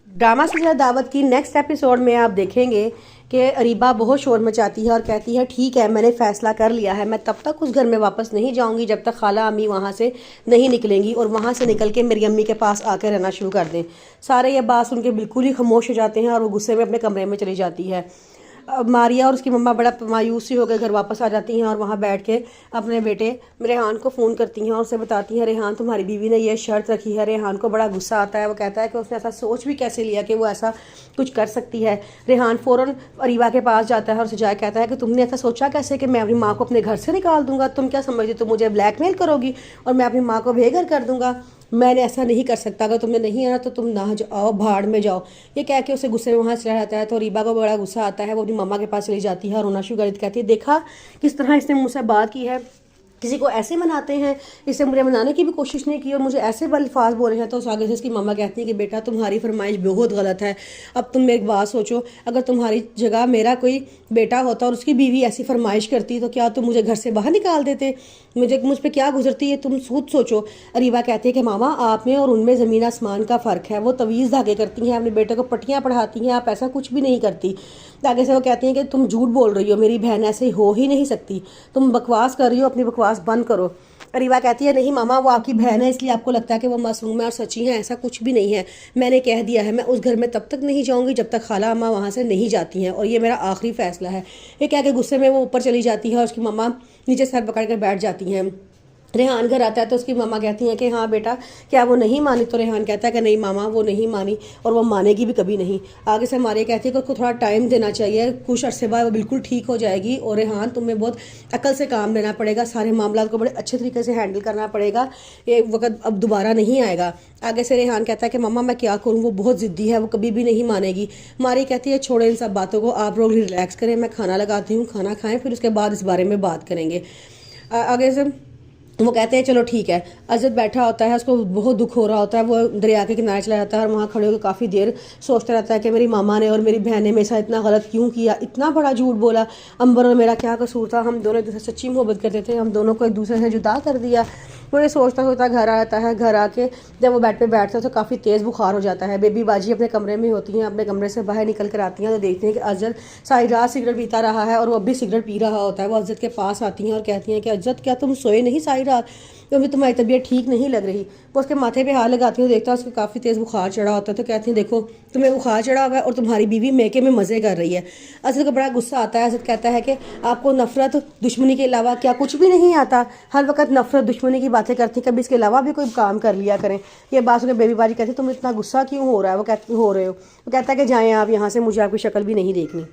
Drama serial दावत की next episode में आप देखेंगे कि अरीबा बहुत शोर मचाती है और कहती है ठीक है मैंने फ़ैसला कर लिया है, मैं तब तक उस घर में वापस नहीं जाऊंगी जब तक खाला अम्मी वहाँ से नहीं निकलेंगी और वहाँ से निकल के मेरी अम्मी के पास आकर रहना शुरू कर दें। सारे ये बात सुन के बिल्कुल ही खामोश हो जाते हैं और वो गुस्से में अपने कमरे में चली जाती है। मारिया और उसकी मम्मा बड़ा मायूस सी होकर घर वापस आ जाती हैं और वहाँ बैठ के अपने बेटे रेहान को फ़ोन करती हैं और उसे बताती हैं रेहान तुम्हारी बीवी ने ये शर्त रखी है। रेहान को बड़ा गुस्सा आता है, वो कहता है कि उसने ऐसा सोच भी कैसे लिया कि वो ऐसा कुछ कर सकती है। रेहान फ़ौरन अरीबा के पास जाता है और सजाए कहता है कि तुमने ऐसा सोचा कैसे कि मैं अपनी माँ को अपने घर से निकाल दूंगा, तुम क्या समझती तुम मुझे ब्लैकमेल करोगी और मैं अपनी माँ को बेघर कर दूंगा। मैंने ऐसा नहीं कर सकता, अगर तुमने नहीं आना तो तुम ना जाओ, भाड़ में जाओ। ये कह के उसे गुस्से में वहाँ चला जाता है। तो रीबा को बड़ा गुस्सा आता है, वो अपनी मम्मा के पास चली जाती है और रोना शुरू कर कहती है देखा किस तरह इसने मुझसे बात की है, किसी को ऐसे मनाते हैं, इससे मुझे मनाने की भी कोशिश नहीं की और मुझे ऐसे अल्फाज बोले हैं। तो उस आगे से इसकी मम्मा कहती है कि बेटा तुम्हारी फरमाइश बहुत गलत है, अब तुम एक बात सोचो, अगर तुम्हारी जगह मेरा कोई बेटा होता और उसकी बीवी ऐसी फरमाइश करती तो क्या तुम मुझे घर से बाहर निकाल देते, मुझ पर क्या गुजरती है तुम खुद सोचो। अरीबा कहती है कि मामा आप में और उनमें ज़मीन आसमान का फ़र्क है, वो तवीज़ धागे करती हैं, अपने बेटे को पट्टियाँ पढ़ाती हैं, आप ऐसा कुछ भी नहीं करती। आगे से वो कहती हैं कि तुम झूठ बोल रही हो, मेरी बहन ऐसे हो ही नहीं सकती, तुम बकवास कर रही हो, अपनी बकवास बंद करो। अरीबा कहती है नहीं मामा वो आपकी बहन है इसलिए आपको लगता है कि वो मासूम है और सच्ची है, ऐसा कुछ भी नहीं है। मैंने कह दिया है मैं उस घर में तब तक नहीं जाऊंगी जब तक खाला अम्मा वहाँ से नहीं जाती हैं और ये मेरा आखिरी फैसला है। ये कह के गुस्से में वो ऊपर चली जाती है और उसकी मम्मा नीचे सर पकड़ कर बैठ जाती हैं। रेहान घर आता है तो उसकी मम्मा कहती हैं कि हाँ बेटा क्या वो नहीं मानी, तो रेहान कहता है कि नहीं मामा वो नहीं मानी और वो मानेगी भी कभी नहीं। आगे से मारिया कहती है कि उसको थोड़ा टाइम देना चाहिए, कुछ अरसे बाद वो बिल्कुल ठीक हो जाएगी और रेहान तुम्हें बहुत अकल से काम लेना पड़ेगा, सारे मामला को बड़े अच्छे तरीके से हैंडल करना पड़ेगा, ये वक्त अब दोबारा नहीं आएगा। आगे से रेहान कहता है कि मम्मा मैं क्या करूँ, वो बहुत ज़िद्दी है, वो कभी भी नहीं मानेगी। मारिया कहती है छोड़े इन सब बातों को, आप लोग रिलैक्स करें, मैं खाना लगाती हूँ, खाना खाएँ फिर उसके बाद इस बारे में बात करेंगे। आगे से वो कहते हैं चलो ठीक है। अजद बैठा होता है, उसको बहुत दुख हो रहा होता है, वो दरिया के किनारे चला जाता है और वहाँ खड़े होकर काफ़ी देर सोचता रहता है कि मेरी मामा ने और मेरी बहन ने मेरे साथ इतना गलत क्यों किया, इतना बड़ा झूठ बोला, अंबर और मेरा क्या कसूर था, हम दोनों एक दूसरे से सच्ची मोहब्बत करते थे, हम दोनों को एक दूसरे से जुदा कर दिया। वो ये सोचता सोचता घर आता है। घर आके जब वो बेड पे बैठता है तो काफ़ी तेज़ बुखार हो जाता है। बेबी बाजी अपने कमरे में होती हैं, अपने कमरे से बाहर निकल कर आती हैं तो देखती हैं कि अजद सारी रात सिगरेट पीता रहा है और वो अब भी सिगरेट पी रहा होता है। वो अजद के पास आती हैं और कहती हैं कि अजद क्या तुम सोए नहीं सारी रात, क्योंकि तुम्हारी तबीयत ठीक नहीं लग रही। वो उसके माथे पे हाथ लगाती हूँ, देखता है उसको काफ़ी तेज़ बुखार चढ़ा होता है। तो कहती हैं देखो तुम्हें बुखार चढ़ा हुआ है और तुम्हारी बीवी मेके में मज़े कर रही है। असद को बड़ा गुस्सा आता है। असद कहता है कि आपको नफ़रत दुश्मनी के अलावा क्या कुछ भी नहीं आता, हर वक्त नफ़रत दुश्मनी की बातें करती, कभी इसके अलावा भी कोई काम कर लिया करें। ये बात सुनकर बेबी बाजी कहती है तुम इतना गुस्सा क्यों हो रहा है, वो कहते हो रहे हो। वो कहता है कि जाएँ आप यहाँ से, मुझे आपकी शक्ल भी नहीं देखनी।